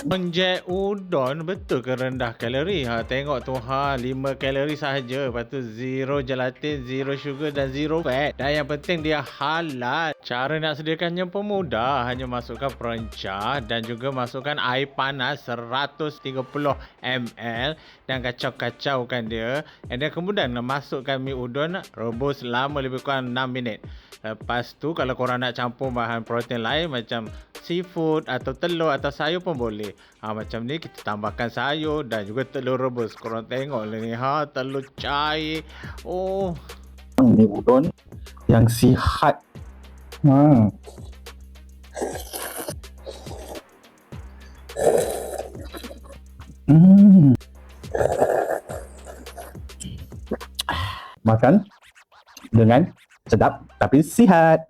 Onjek udon betul ke rendah kalori? Tengok tu 5 kalori sahaja. Lepas tu zero gelatin, zero sugar dan zero fat. Dan yang penting dia halal. Cara nak sediakannya pun mudah. Hanya masukkan perencah dan juga masukkan air panas 130 ml dan kacau-kacaukan dia. And then kemudian masukkan mi udon, rebus selama lebih kurang 6 minit. Lepas tu kalau korang nak campur bahan protein lain macam seafood atau telur atau sayur pun boleh. Macam ni kita tambahkan sayur dan juga telur rebus. Korang tengok lah ni, telur cair. Oh, ni udon yang sihat. Makan dengan sedap tapi sihat.